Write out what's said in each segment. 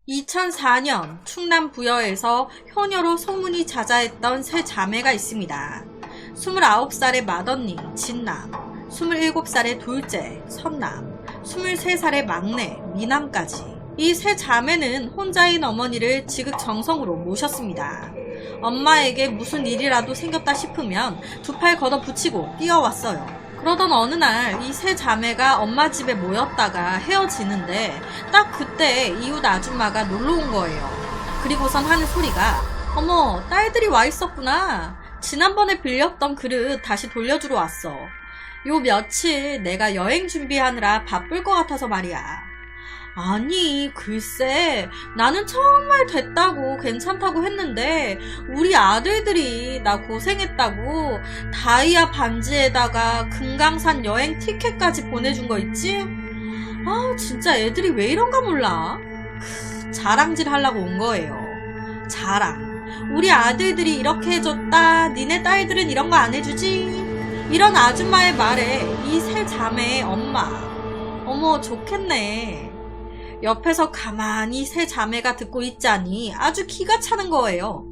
2004년 충남 부여에서 효녀로 소문이 자자했던 세 자매가 있습니다. 29살의 맏언니 진남, 27살의 둘째 선남, 23살의 막내 미남까지. 이 세 자매는 혼자인 어머니를 지극정성으로 모셨습니다. 엄마에게 무슨 일이라도 생겼다 싶으면 두 팔 걷어붙이고 뛰어왔어요. 그러던 어느 날 이 세 자매가 엄마 집에 모였다가 헤어지는데 딱 그때 이웃 아줌마가 놀러 온 거예요. 그리고선 하는 소리가 어머, 딸들이 와 있었구나. 지난번에 빌렸던 그릇 다시 돌려주러 왔어. 요 며칠 내가 여행 준비하느라 바쁠 것 같아서 말이야. 아니, 글쎄, 나는 정말 됐다고 괜찮다고 했는데 우리 아들들이 나 고생했다고 다이아 반지에다가 금강산 여행 티켓까지 보내준 거 있지? 아, 진짜 애들이 왜 이런가 몰라. 자랑질 하려고 온 거예요. 자랑. 우리 아들들이 이렇게 해줬다, 니네 딸들은 이런 거 안 해주지? 이런 아줌마의 말에 이 세 자매의 엄마, 어머, 좋겠네. 옆에서 가만히 세 자매가 듣고 있자니 아주 기가 차는 거예요.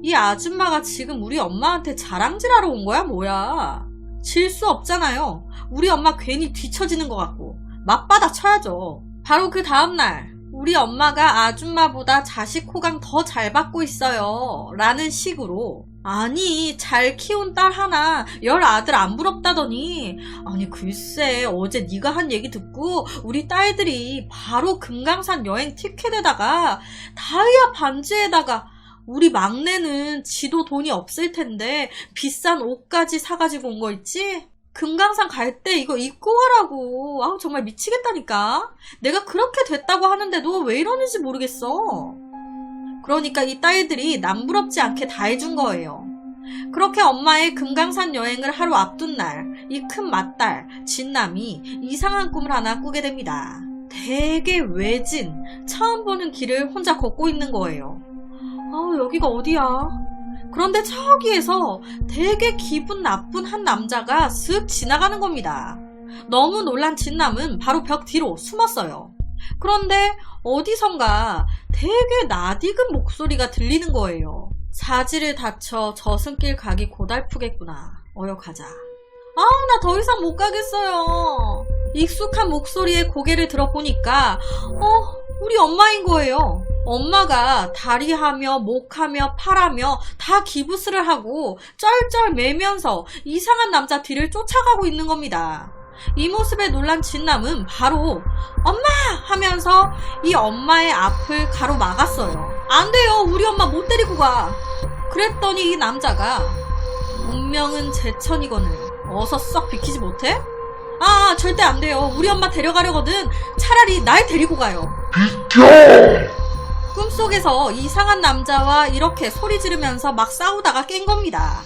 이 아줌마가 지금 우리 엄마한테 자랑질하러 온 거야 뭐야. 질 수 없잖아요. 우리 엄마 괜히 뒤처지는 것 같고 맞받아 쳐야죠. 바로 그 다음날 우리 엄마가 아줌마보다 자식 호강 더 잘 받고 있어요 라는 식으로, 아니 잘 키운 딸 하나 10아들 안 부럽다더니, 아니 글쎄 어제 네가 한 얘기 듣고 우리 딸들이 바로 금강산 여행 티켓에다가 다이아 반지에다가 우리 막내는 지도 돈이 없을 텐데 비싼 옷까지 사가지고 온 거 있지? 금강산 갈 때 이거 입고 가라고. 아우 정말 미치겠다니까. 내가 그렇게 됐다고 하는데도 왜 이러는지 모르겠어. 그러니까 이 딸들이 남부럽지 않게 다 해준 거예요. 그렇게 엄마의 금강산 여행을 하루 앞둔 날, 이 큰 맏딸 진남이 이상한 꿈을 하나 꾸게 됩니다. 되게 외진, 처음 보는 길을 혼자 걷고 있는 거예요. 여기가 어디야? 그런데 저기에서 되게 기분 나쁜 한 남자가 슥 지나가는 겁니다. 너무 놀란 진남은 바로 벽 뒤로 숨었어요. 그런데 어디선가 되게 낯익은 목소리가 들리는 거예요. 사지를 다쳐 저승길 가기 고달프겠구나. 어여 가자. 나 더 이상 못 가겠어요. 익숙한 목소리에 고개를 들어보니까 우리 엄마인 거예요. 엄마가 다리하며 목하며 팔하며 다 기부스를 하고 쩔쩔 매면서 이상한 남자 뒤를 쫓아가고 있는 겁니다. 이 모습에 놀란 진남은 바로 엄마! 하면서 이 엄마의 앞을 가로막았어요. 안 돼요. 우리 엄마 못 데리고 가. 그랬더니 이 남자가 운명은 제천이거늘 어서 썩 비키지 못해? 절대 안 돼요. 우리 엄마 데려가려거든. 차라리 날 데리고 가요. 비켜! 꿈속에서 이상한 남자와 이렇게 소리 지르면서 막 싸우다가 깬 겁니다.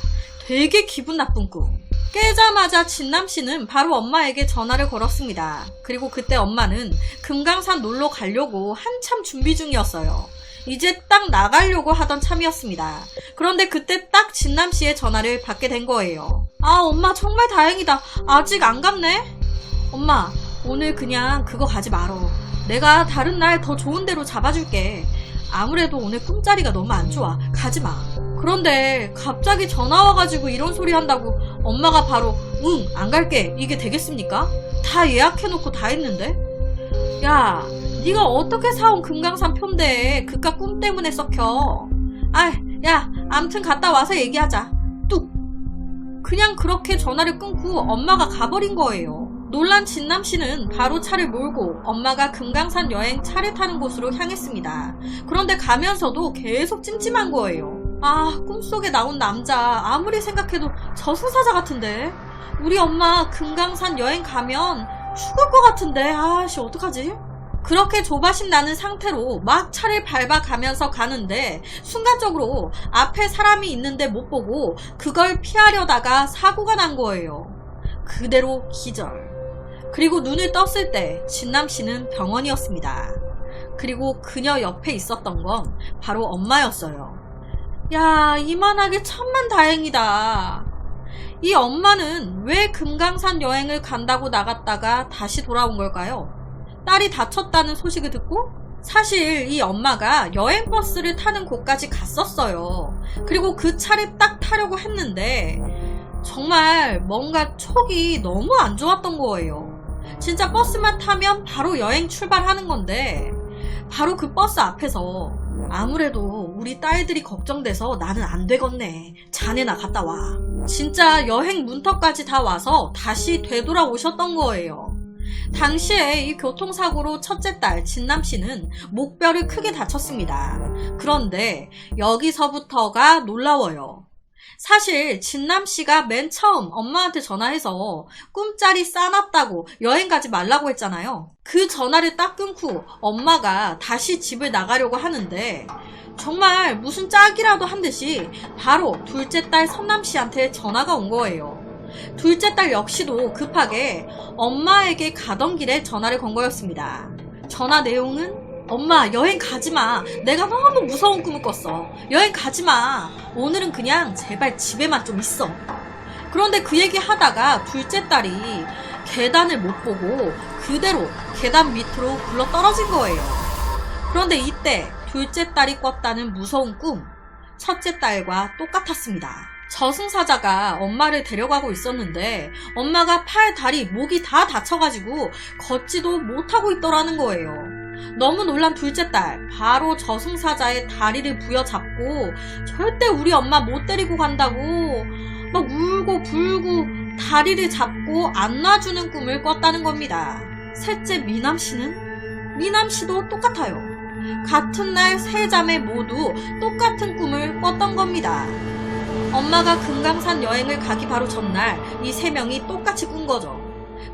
되게 기분 나쁜 꿈. 깨자마자 진남씨는 바로 엄마에게 전화를 걸었습니다. 그리고 그때 엄마는 금강산 놀러 가려고 한참 준비 중이었어요. 이제 딱 나가려고 하던 참이었습니다. 그런데 그때 딱 진남씨의 전화를 받게 된 거예요. 엄마 정말 다행이다. 아직 안 갔네? 엄마, 오늘 그냥 그거 가지 말어. 내가 다른 날 더 좋은 데로 잡아줄게. 아무래도 오늘 꿈자리가 너무 안 좋아. 가지마. 그런데 갑자기 전화 와가지고 이런 소리 한다고 엄마가 바로 응, 안 갈게. 이게 되겠습니까? 다 예약해놓고 다 했는데? 야, 네가 어떻게 사온 금강산 표인데 그깟 꿈 때문에 썩혀. 야, 암튼 갔다 와서 얘기하자. 뚝. 그냥 그렇게 전화를 끊고 엄마가 가버린 거예요. 놀란 진남씨는 바로 차를 몰고 엄마가 금강산 여행 차를 타는 곳으로 향했습니다. 그런데 가면서도 계속 찜찜한 거예요. 꿈속에 나온 남자 아무리 생각해도 저승사자 같은데. 우리 엄마 금강산 여행 가면 죽을 것 같은데. 어떡하지? 그렇게 조바심 나는 상태로 막 차를 밟아가면서 가는데 순간적으로 앞에 사람이 있는데 못 보고 그걸 피하려다가 사고가 난 거예요. 그대로 기절. 그리고 눈을 떴을 때 진남씨는 병원이었습니다. 그리고 그녀 옆에 있었던 건 바로 엄마였어요. 야, 이만하게 천만 다행이다. 이 엄마는 왜 금강산 여행을 간다고 나갔다가 다시 돌아온 걸까요? 딸이 다쳤다는 소식을 듣고? 사실 이 엄마가 여행버스를 타는 곳까지 갔었어요. 그리고 그 차를 딱 타려고 했는데 정말 뭔가 촉이 너무 안 좋았던 거예요. 진짜 버스만 타면 바로 여행 출발하는 건데 바로 그 버스 앞에서 아무래도 우리 딸들이 걱정돼서 나는 안 되겠네. 자네나 갔다 와. 진짜 여행 문턱까지 다 와서 다시 되돌아오셨던 거예요. 당시에 이 교통사고로 첫째 딸 진남씨는 목뼈를 크게 다쳤습니다. 그런데 여기서부터가 놀라워요. 사실 진남씨가 맨 처음 엄마한테 전화해서 꿈자리 싸놨다고 여행 가지 말라고 했잖아요. 그 전화를 딱 끊고 엄마가 다시 집을 나가려고 하는데 정말 무슨 짝이라도 한 듯이 바로 둘째 딸 선남씨한테 전화가 온 거예요. 둘째 딸 역시도 급하게 엄마에게 가던 길에 전화를 건 거였습니다. 전화 내용은 엄마 여행 가지마. 내가 너무 무서운 꿈을 꿨어. 여행 가지마. 오늘은 그냥 제발 집에만 좀 있어. 그런데 그 얘기 하다가 둘째 딸이 계단을 못 보고 그대로 계단 밑으로 굴러 떨어진 거예요. 그런데 이때 둘째 딸이 꿨다는 무서운 꿈, 첫째 딸과 똑같았습니다. 저승사자가 엄마를 데려가고 있었는데 엄마가 팔, 다리, 목이 다 다쳐가지고 걷지도 못하고 있더라는 거예요. 너무 놀란 둘째 딸, 바로 저승사자의 다리를 부여잡고 절대 우리 엄마 못 데리고 간다고 막 울고 불고 다리를 잡고 안 놔주는 꿈을 꿨다는 겁니다. 셋째 미남씨는? 미남씨도 똑같아요. 같은 날 세 자매 모두 똑같은 꿈을 꿨던 겁니다. 엄마가 금강산 여행을 가기 바로 전날 이 세 명이 똑같이 꾼 거죠.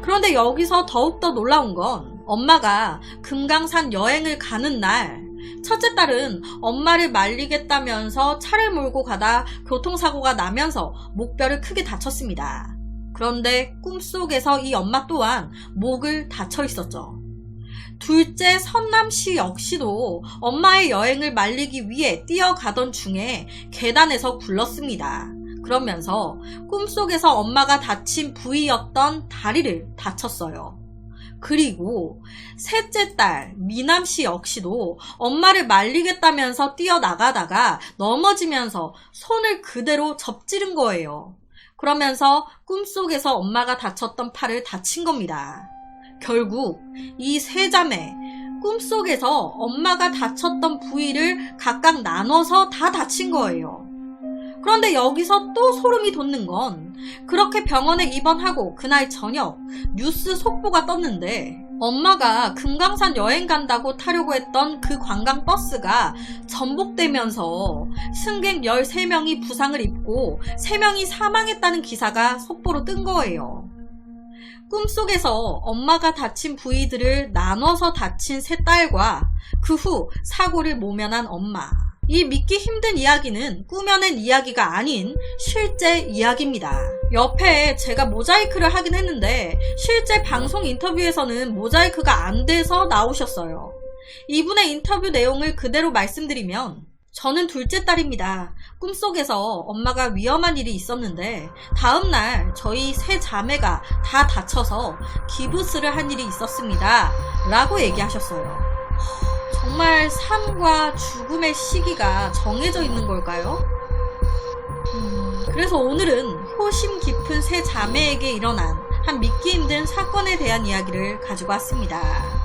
그런데 여기서 더욱더 놀라운 건 엄마가 금강산 여행을 가는 날 첫째 딸은 엄마를 말리겠다면서 차를 몰고 가다 교통사고가 나면서 목뼈를 크게 다쳤습니다. 그런데 꿈속에서 이 엄마 또한 목을 다쳐 있었죠. 둘째 선남씨 역시도 엄마의 여행을 말리기 위해 뛰어가던 중에 계단에서 굴렀습니다. 그러면서 꿈속에서 엄마가 다친 부위였던 다리를 다쳤어요. 그리고 셋째 딸 미남씨 역시도 엄마를 말리겠다면서 뛰어나가다가 넘어지면서 손을 그대로 접지른 거예요. 그러면서 꿈속에서 엄마가 다쳤던 팔을 다친 겁니다. 결국 이 세 자매 꿈속에서 엄마가 다쳤던 부위를 각각 나눠서 다 다친 거예요. 그런데 여기서 또 소름이 돋는 건 그렇게 병원에 입원하고 그날 저녁 뉴스 속보가 떴는데 엄마가 금강산 여행 간다고 타려고 했던 그 관광버스가 전복되면서 승객 13명이 부상을 입고 3명이 사망했다는 기사가 속보로 뜬 거예요. 꿈속에서 엄마가 다친 부위들을 나눠서 다친 세 딸과 그 후 사고를 모면한 엄마. 이 믿기 힘든 이야기는 꾸며낸 이야기가 아닌 실제 이야기입니다. 옆에 제가 모자이크를 하긴 했는데 실제 방송 인터뷰에서는 모자이크가 안 돼서 나오셨어요. 이분의 인터뷰 내용을 그대로 말씀드리면 저는 둘째 딸입니다. 꿈속에서 엄마가 위험한 일이 있었는데 다음날 저희 세 자매가 다 다쳐서 기부스를 한 일이 있었습니다. 라고 얘기하셨어요. 정말 삶과 죽음의 시기가 정해져 있는 걸까요? 그래서 오늘은 효심 깊은 세 자매에게 일어난 한 믿기 힘든 사건에 대한 이야기를 가지고 왔습니다.